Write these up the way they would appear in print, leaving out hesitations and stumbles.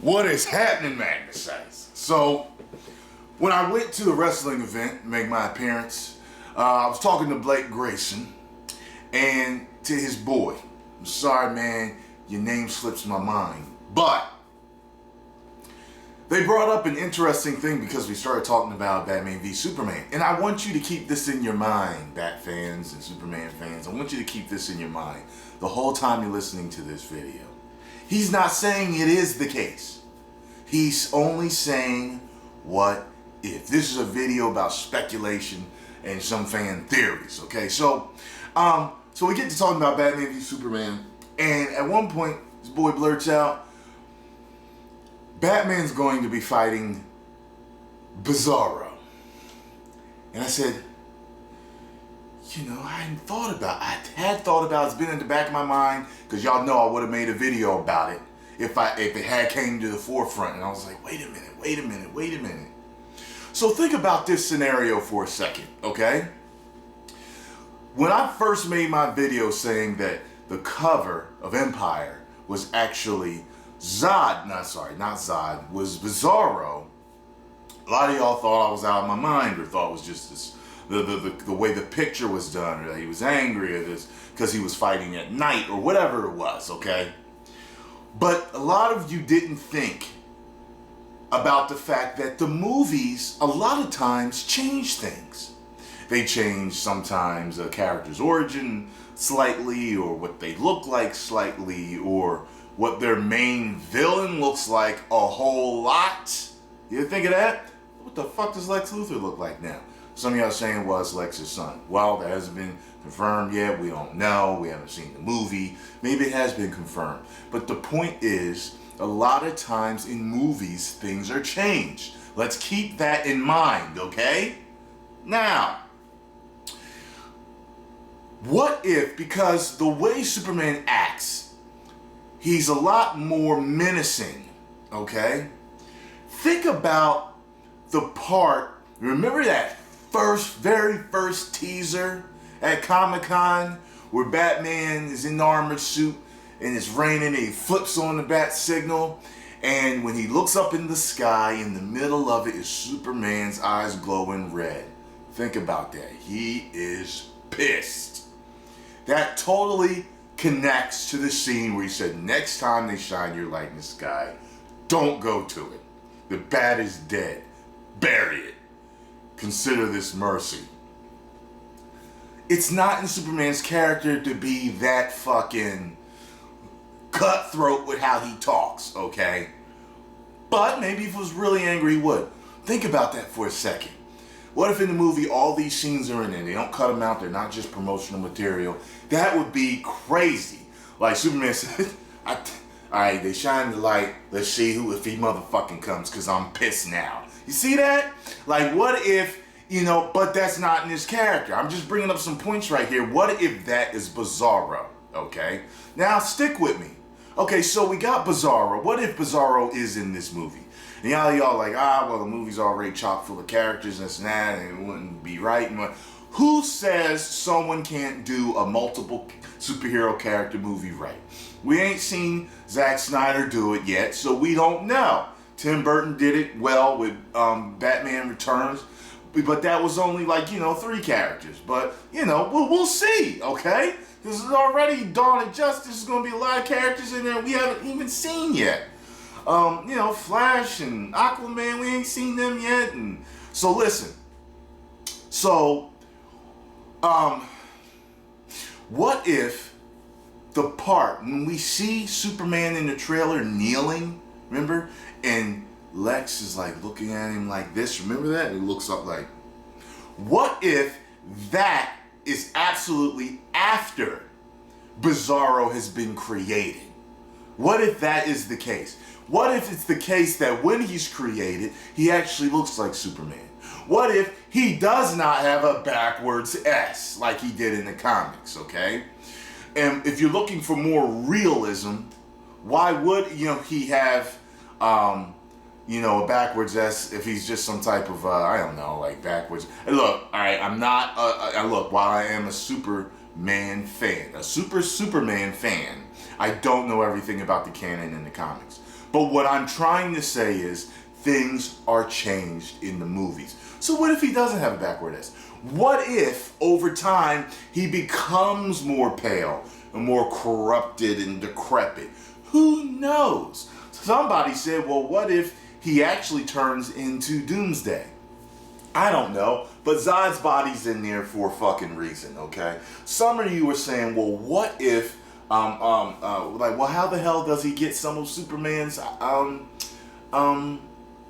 What is happening, Magnus? So, when I went to the wrestling event, make my appearance, I was talking to Blake Grayson and to his boy. I'm sorry, man, your name slips my mind. But they brought up an interesting thing because we started talking about Batman v Superman. And I want you to keep this in your mind, Bat fans and Superman fans. I want you to keep this in your mind the whole time you're listening to this video. He's not saying it is the case. He's only saying what if. This is a video about speculation and some fan theories, okay? So we get to talking about Batman v Superman, and at one point, this boy blurts out, Batman's going to be fighting BIZARRO. And I said, you know, I had thought about it. It's been in the back of my mind, because y'all know I would have made a video about it if it had came to the forefront. And I was like, wait a minute. So think about this scenario for a second, okay? When I first made my video saying that the cover of Empire was actually was BIZARRO, a lot of y'all thought I was out of my mind, or thought it was just this, the way the picture was done, or that he was angry, or this because he was fighting at night, or whatever it was, okay? But a lot of you didn't think about the fact that the movies a lot of times change things. They change sometimes a character's origin slightly, or what they look like slightly, or what their main villain looks like a whole lot. You ever think of that? What the fuck does Lex Luthor look like now? Some of y'all saying, well, it's Lex's son. Well, that hasn't been confirmed yet. We don't know. We haven't seen the movie. Maybe it has been confirmed. But the point is, a lot of times in movies, things are changed. Let's keep that in mind, okay? Now, what if, because the way Superman acts, he's a lot more menacing, okay? Think about the part, remember that very first teaser at Comic-Con where Batman is in the armored suit and it's raining and he flips on the bat signal, and when he looks up in the sky, in the middle of it is Superman's eyes glowing red. Think about that. He is pissed. That totally connects to the scene where he said, next time they shine your light in the sky, don't go to it. The bat is dead. Bury it. Consider this mercy. It's not in Superman's character to be that fucking cutthroat with how he talks, okay? But maybe if he was really angry, he would. Think about that for a second. What if in the movie all these scenes are in there, they don't cut them out, they're not just promotional material? That would be crazy. Like Superman said, alright, they shine the light, let's see if he motherfucking comes, because I'm pissed now. You see that? Like, what if, you know, but that's not in his character. I'm just bringing up some points right here. What if that is BIZARRO, okay? Now, stick with me. Okay, so we got BIZARRO. What if BIZARRO is in this movie? And y'all like, well, the movie's already chock full of characters and this and that, and it wouldn't be right. Who says someone can't do a multiple superhero character movie right? We ain't seen Zack Snyder do it yet, so we don't know. Tim Burton did it well with Batman Returns, but that was only like, 3 characters. But, we'll see, okay? This is already Dawn of Justice. There's going to be a lot of characters in there we haven't even seen yet. Flash and Aquaman, we ain't seen them yet. And so listen. So, what if the part when we see Superman in the trailer kneeling, remember? And Lex is like looking at him like this, remember that? And he looks up like, what if that is absolutely after BIZARRO has been created? What if that is the case? What if it's the case that when he's created, he actually looks like Superman? What if he does not have a backwards S like he did in the comics, okay? And if you're looking for more realism, why would, he have, a backwards S if he's just some type of, I don't know, like backwards. And look, all right, I'm not, look, while I am a Superman fan, Superman fan, I don't know everything about the canon in the comics. But what I'm trying to say is things are changed in the movies. So what if he doesn't have a backward S? What if over time he becomes more pale and more corrupted and decrepit? Who knows? Somebody said, well, what if he actually turns into Doomsday? I don't know, but Zod's body's in there for a fucking reason, okay? Some of you were saying, well, what if, well, how the hell does he get some of Superman's, how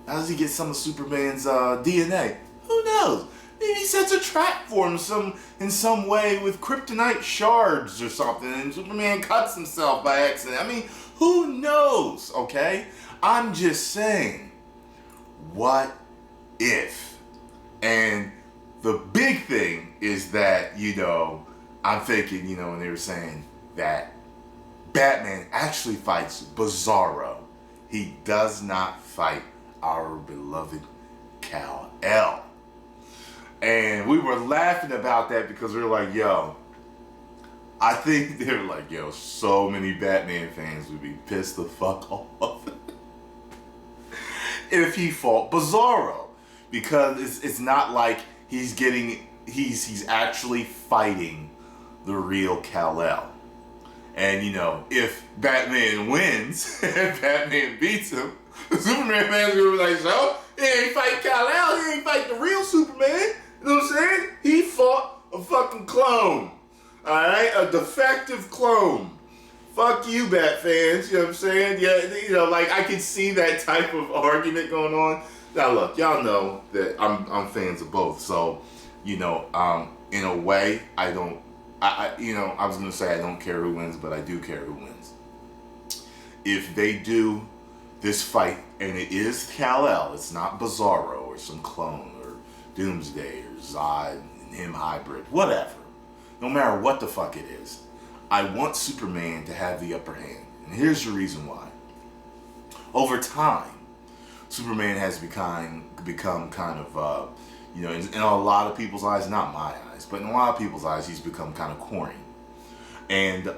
does he get some of Superman's DNA? Who knows? Maybe he sets a trap for him in some way with kryptonite shards or something, and Superman cuts himself by accident. I mean, who knows, okay? I'm just saying, what if? And the big thing is that, I'm thinking, when they were saying that Batman actually fights Bizarro. He does not fight our beloved Kal-El. And we were laughing about that because we were like, I think they were like, so many Batman fans would be pissed the fuck off if he fought Bizarro. Because it's not like he's actually fighting the real Kal-El. And if Batman wins and Batman beats him, the Superman fans are gonna be like, so he ain't fight Kal-El, he ain't fight the real Superman. You know what I'm saying? He fought a fucking clone. Alright? A defective clone. Fuck you, Bat fans. You know what I'm saying? Yeah, I could see that type of argument going on. Now look, y'all know that I'm fans of both. So, in a way, I was gonna say I don't care who wins, but I do care who wins. If they do this fight, and it is Kal-El, it's not Bizarro or some clone or Doomsday or Zod and him hybrid, whatever. No matter what the fuck it is, I want Superman to have the upper hand. And here's the reason why. Over time, Superman has become kind of, in a lot of people's eyes, not my eyes, but in a lot of people's eyes, he's become kind of corny. And,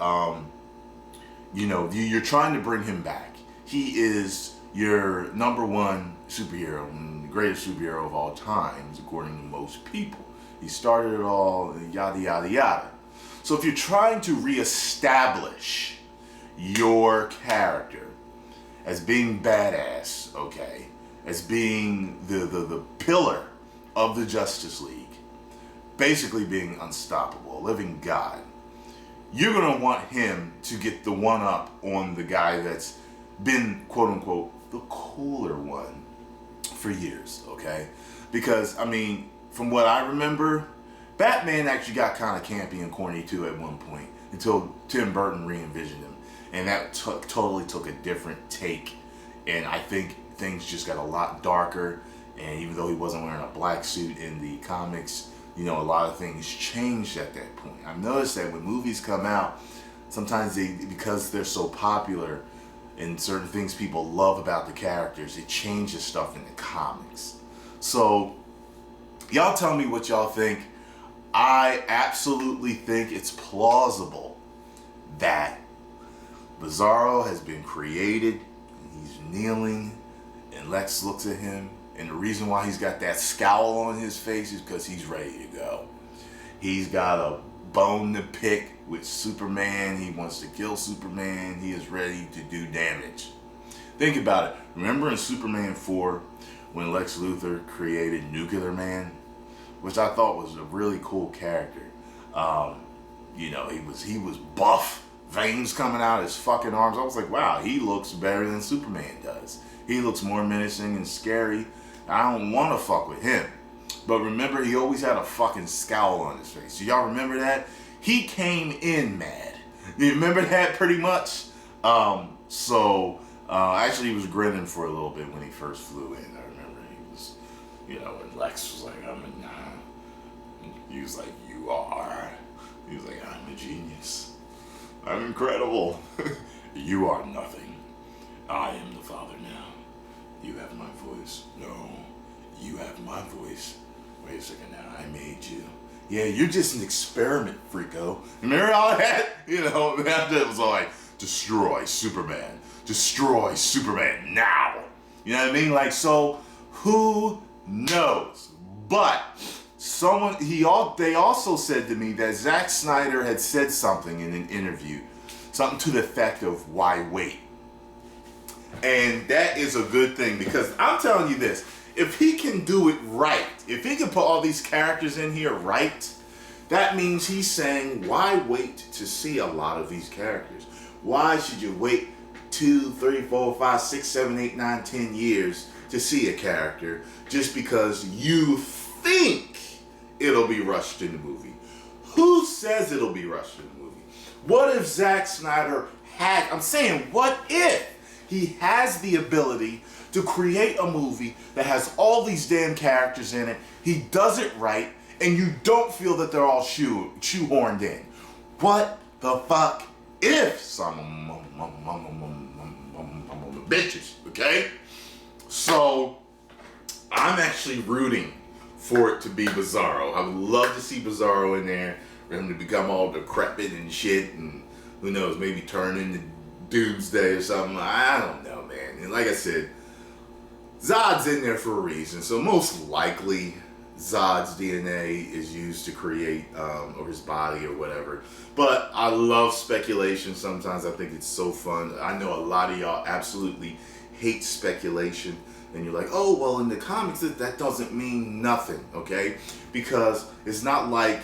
you're trying to bring him back. He is your number one superhero and the greatest superhero of all times, according to most people. He started it all, yada, yada, yada. So if you're trying to reestablish your character as being badass, okay, as being the pillar of the Justice League, basically being unstoppable, a living god, you're going to want him to get the one up on the guy that's been, quote unquote, the cooler one for years, okay? Because, from what I remember, Batman actually got kind of campy and corny too at one point until Tim Burton re-envisioned him. And that totally took a different take. And I think things just got a lot darker. And even though he wasn't wearing a black suit in the comics, a lot of things changed at that point. I've noticed that when movies come out, sometimes because they're so popular and certain things people love about the characters, it changes stuff in the comics. So, y'all tell me what y'all think. I absolutely think it's plausible that Bizarro has been created, and he's kneeling, and Lex looks at him, and the reason why he's got that scowl on his face is because he's ready to go. He's got a bone to pick with Superman. He wants to kill Superman. He is ready to do damage. Think about it. Remember in Superman 4 when Lex Luthor created Nuclear Man, which I thought was a really cool character. He was buff, veins coming out his fucking arms. I was like, wow, he looks better than Superman does. He looks more menacing and scary. I don't want to fuck with him. But remember, he always had a fucking scowl on his face. Do y'all remember that? He came in mad. You remember that pretty much? Actually, he was grinning for a little bit when he first flew in. I remember he was, and Lex was like, he was like, you are. He was like, I'm a genius. I'm incredible. You are nothing. I am the father now. You have my voice. No, you have my voice. Wait a second now, I made you. Yeah, you're just an experiment, freako. Remember all that? That was all like, destroy Superman. Destroy Superman now. You know what I mean? Like, so who knows? But they also said to me that Zack Snyder had said something in an interview, something to the effect of why wait? And that is a good thing, because I'm telling you this, if he can do it right, if he can put all these characters in here right, that means he's saying, why wait to see a lot of these characters? Why should you wait 2, 3, 4, 5, 6, 7, 8, 9, 10 years to see a character just because you think it'll be rushed in the movie? Who says it'll be rushed in the movie? What if Zack Snyder I'm saying, what if he has the ability to create a movie that has all these damn characters in it, he does it right, and you don't feel that they're all shoehorned in? What the fuck if some bitches, okay? So, I'm actually rooting for it to be BIZARRO. I would love to see BIZARRO in there, for him to become all decrepit and shit, and who knows, maybe turn into Doomsday or something. I don't know, man. And like I said, Zod's in there for a reason, so most likely Zod's DNA is used to create, or his body or whatever. But I love speculation sometimes. I think it's so fun. I know a lot of y'all absolutely hate speculation, and you're like, oh, well, in the comics, that doesn't mean nothing, okay? Because it's not like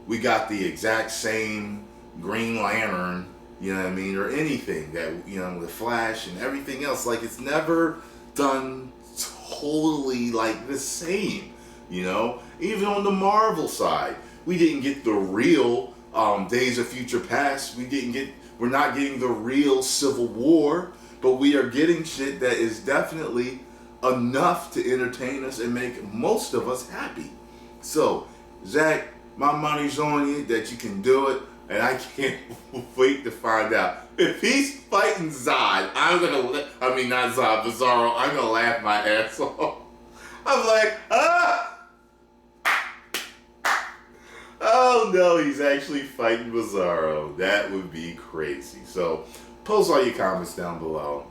we got the exact same Green Lantern, you know what I mean, or anything that, you know, the Flash and everything else. Like, it's never done totally like the same, you know? Even on the Marvel side, we didn't get the real Days of Future Past. We're not getting the real Civil War, but we are getting shit that is definitely enough to entertain us and make most of us happy. So, Zach, my money's on you that you can do it, and I can't wait to find out. If he's fighting Zod, not Zod, BIZARRO, I'm gonna laugh my ass off. I'm like, oh no, he's actually fighting BIZARRO. That would be crazy. So, post all your comments down below.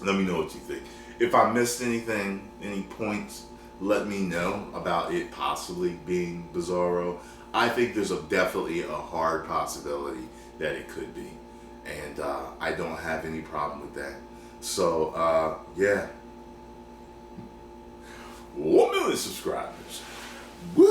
Let me know what you think. If I missed anything, any points, let me know about it possibly being BIZARRO. I think there's definitely a hard possibility that it could be. And I don't have any problem with that. So, yeah. 1 million subscribers. Woo!